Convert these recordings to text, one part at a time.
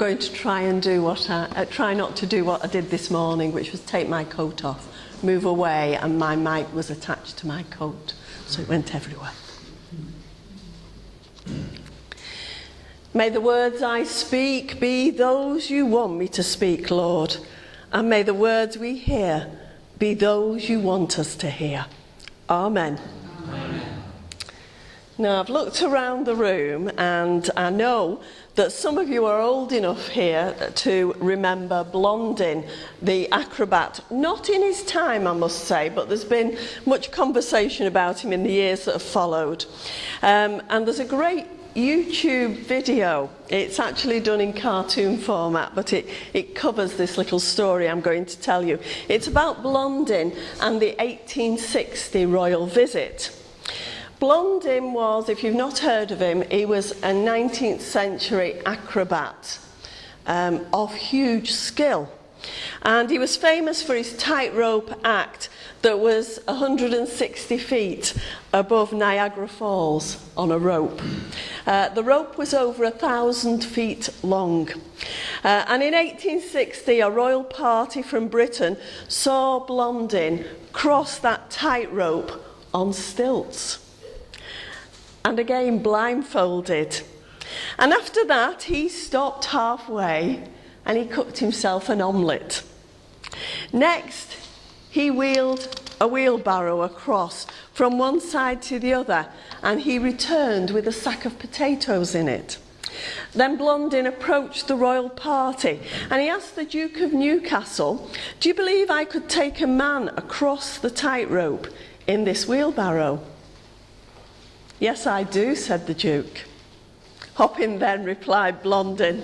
going to try and do try not to do what I did this morning, which was take my coat off, move away, and my mic was attached to my coat, so it went everywhere. May the words I speak be those you want me to speak, Lord, and may the words we hear be those you want us to hear. Amen. Amen. Now, I've looked around the room and I know that some of you are old enough here to remember Blondin, the acrobat. Not in his time, I must say, but there's been much conversation about him in the years that have followed. And there's a great YouTube video. It's actually done in cartoon format, but it covers this little story I'm going to tell you. It's about Blondin and the 1860 royal visit. Blondin was, if you've not heard of him, he was a 19th century acrobat of huge skill. And he was famous for his tightrope act that was 160 feet above Niagara Falls on a rope. The rope was over 1,000 feet long. And in 1860, a royal party from Britain saw Blondin cross that tightrope on stilts. And again, blindfolded. And after that, he stopped halfway and he cooked himself an omelette. Next, he wheeled a wheelbarrow across from one side to the other, and he returned with a sack of potatoes in it. Then Blondin approached the royal party and he asked the Duke of Newcastle, "Do you believe I could take a man across the tightrope in this wheelbarrow?" "Yes, I do," said the Duke. "Hop in then," replied Blondin.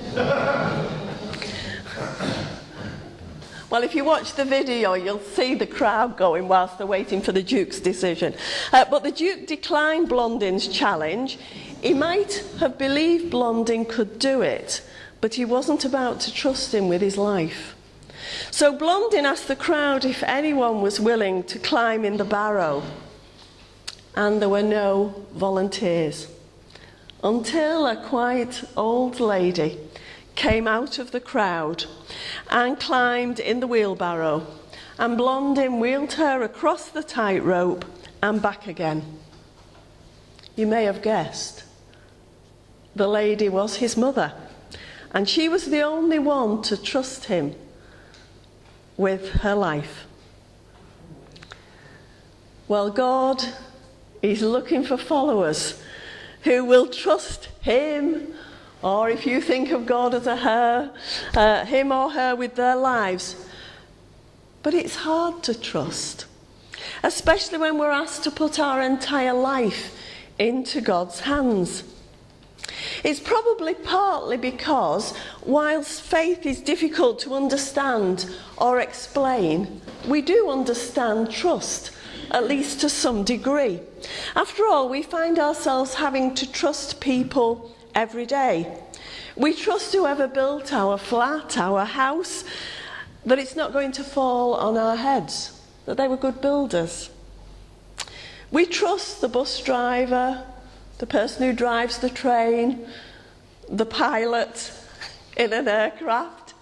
Well, if you watch the video, you'll see the crowd going whilst they're waiting for the Duke's decision. But the Duke declined Blondin's challenge. He might have believed Blondin could do it, but he wasn't about to trust him with his life. So Blondin asked the crowd if anyone was willing to climb in the barrow. And there were no volunteers, until a quite old lady came out of the crowd and climbed in the wheelbarrow, and Blondin wheeled her across the tightrope and back again. You may have guessed, the lady was his mother, and she was the only one to trust him with her life. Well, God is looking for followers who will trust him, or if you think of God as a her, him or her with their lives. But it's hard to trust, especially when we're asked to put our entire life into God's hands. It's probably partly because whilst faith is difficult to understand or explain, we do understand trust, at least to some degree. After all, we find ourselves having to trust people every day. We trust whoever built our flat, our house, that it's not going to fall on our heads, that they were good builders. We trust the bus driver, the person who drives the train, the pilot in an aircraft,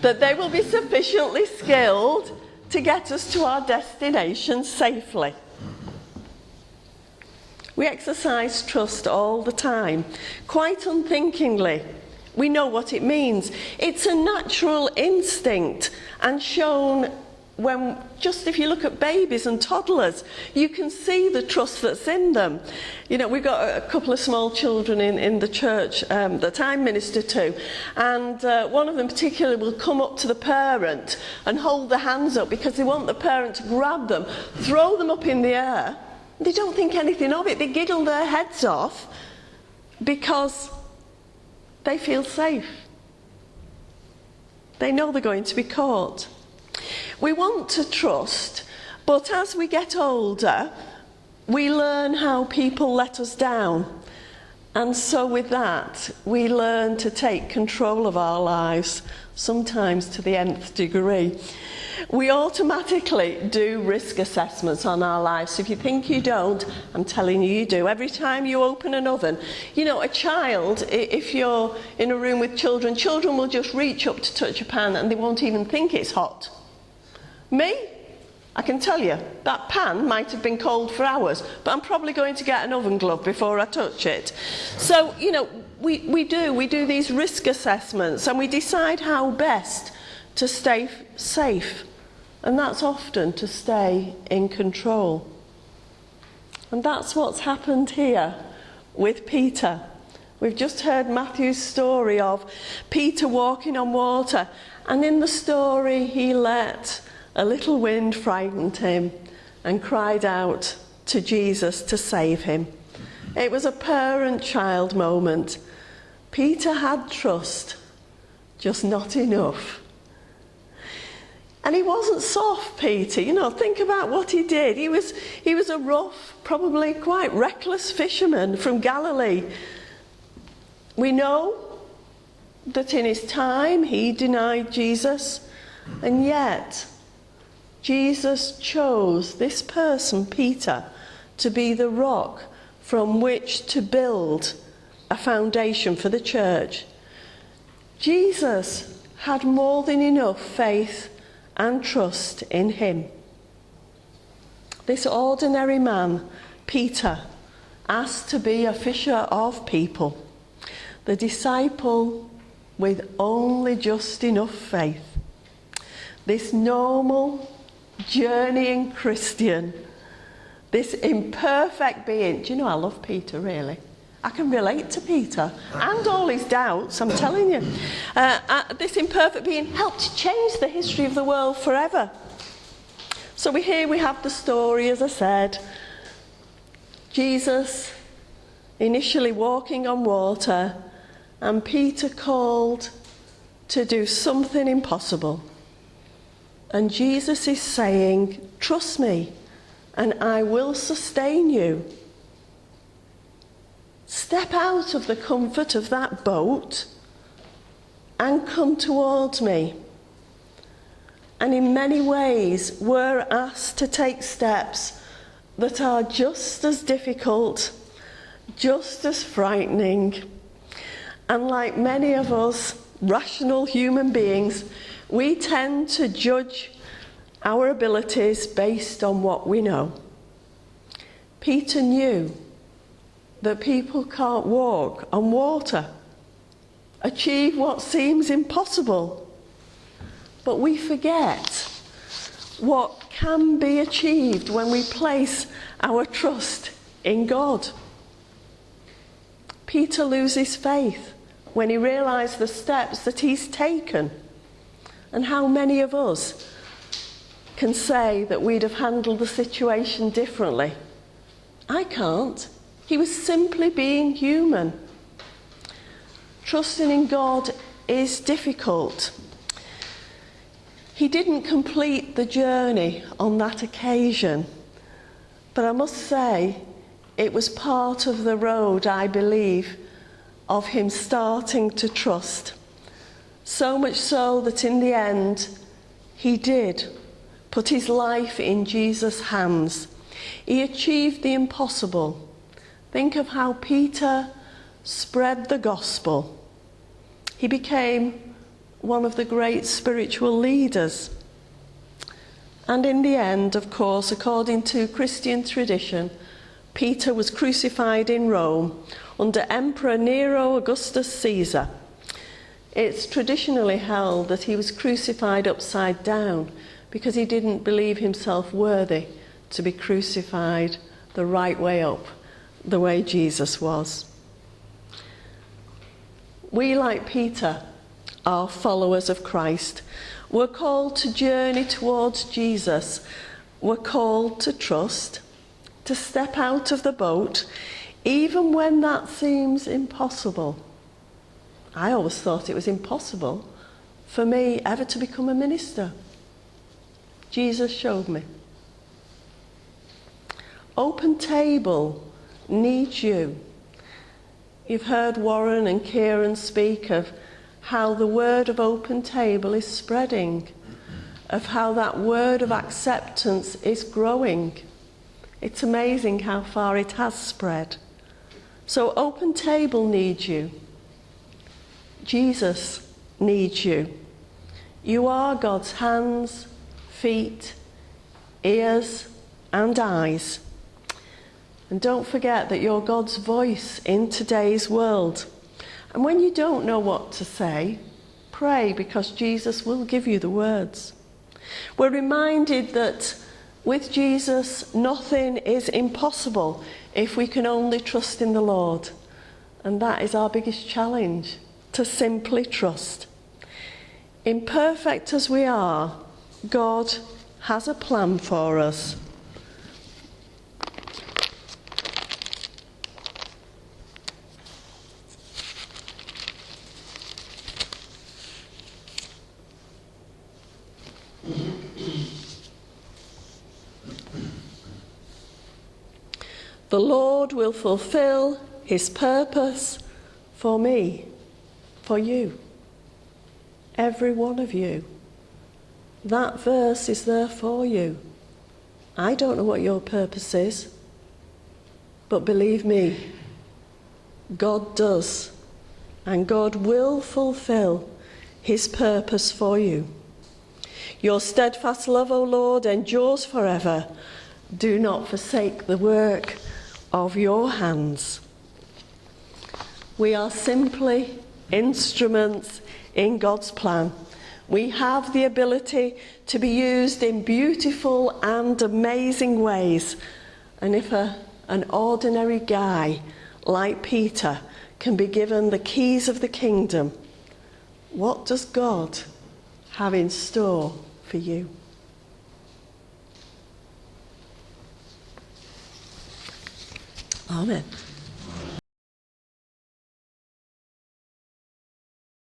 that they will be sufficiently skilled to get us to our destination safely. We exercise trust all the time, quite unthinkingly. We know what it means. It's a natural instinct, and shown when, just if you look at babies and toddlers, you can see the trust that's in them. You know, we've got a couple of small children in the church that I minister to, and one of them particularly will come up to the parent and hold their hands up because they want the parent to grab them, throw them up in the air. They don't think anything of it. They giggle their heads off because they feel safe. They know they're going to be caught. We want to trust, but as we get older, we learn how people let us down. And so with that, we learn to take control of our lives, sometimes to the nth degree. We automatically do risk assessments on our lives. So if you think you don't, I'm telling you, you do. Every time you open an oven, you know, a child, if you're in a room with children, children will just reach up to touch a pan and they won't even think it's hot. Me? I can tell you, that pan might have been cold for hours, but I'm probably going to get an oven glove before I touch it. So, you know, we do these risk assessments and we decide how best to stay safe. And that's often to stay in control. And that's what's happened here with Peter. We've just heard Matthew's story of Peter walking on water. And in the story, he let a little wind frightened him and cried out to Jesus to save him. It was a parent-child moment. Peter had trust, just not enough. And he wasn't soft, Peter. You know, think about what he did. He was a rough, probably quite reckless fisherman from Galilee. We know that in his time he denied Jesus, and yet Jesus chose this person, Peter, to be the rock from which to build a foundation for the church. Jesus had more than enough faith and trust in him. This ordinary man, Peter, asked to be a fisher of people, the disciple with only just enough faith. This normal, journeying Christian, this imperfect being. Do you know, I love Peter, really. I can relate to Peter and all his doubts, I'm telling you. This imperfect being helped change the history of the world forever. So we have the story, as I said. Jesus initially walking on water, and Peter called to do something impossible. And Jesus is saying, trust me, and I will sustain you. Step out of the comfort of that boat and come towards me. And in many ways, we're asked to take steps that are just as difficult, just as frightening. And like many of us rational human beings, we tend to judge our abilities based on what we know. Peter knew that people can't walk on water, achieve what seems impossible. But we forget what can be achieved when we place our trust in God. Peter loses faith when he realised the steps that he's taken. And how many of us can say that we'd have handled the situation differently? I can't. He was simply being human. Trusting in God is difficult. He didn't complete the journey on that occasion, but I must say it was part of the road, I believe, of him starting to trust. So much so that in the end, he did put his life in Jesus' hands. He achieved the impossible. Think of how Peter spread the gospel. He became one of the great spiritual leaders. And in the end, of course, according to Christian tradition, Peter was crucified in Rome under Emperor Nero Augustus Caesar. It's traditionally held that he was crucified upside down because he didn't believe himself worthy to be crucified the right way up, the way Jesus was. We, like Peter, are followers of Christ. We're called to journey towards Jesus. We're called to trust, to step out of the boat, even when that seems impossible. I always thought it was impossible for me ever to become a minister. Jesus showed me. Open Table needs you. You've heard Warren and Kieran speak of how the word of Open Table is spreading, of how that word of acceptance is growing. It's amazing how far it has spread. So Open Table needs you. Jesus needs you. You are God's hands, feet, ears and eyes. And don't forget that you're God's voice in today's world. And when you don't know what to say, pray, because Jesus will give you the words. We're reminded that with Jesus, nothing is impossible if we can only trust in the Lord. And that is our biggest challenge, to simply trust. Imperfect as we are, God has a plan for us. The Lord will fulfill his purpose for me, for you, every one of you. That verse is there for you. I don't know what your purpose is, but believe me, God does, and God will fulfill his purpose for you. Your steadfast love, O Lord, endures forever. Do not forsake the work of your hands. We are simply instruments in God's plan. We have the ability to be used in beautiful and amazing ways. And if an ordinary guy like Peter can be given the keys of the kingdom, what does God have in store for you? Amen.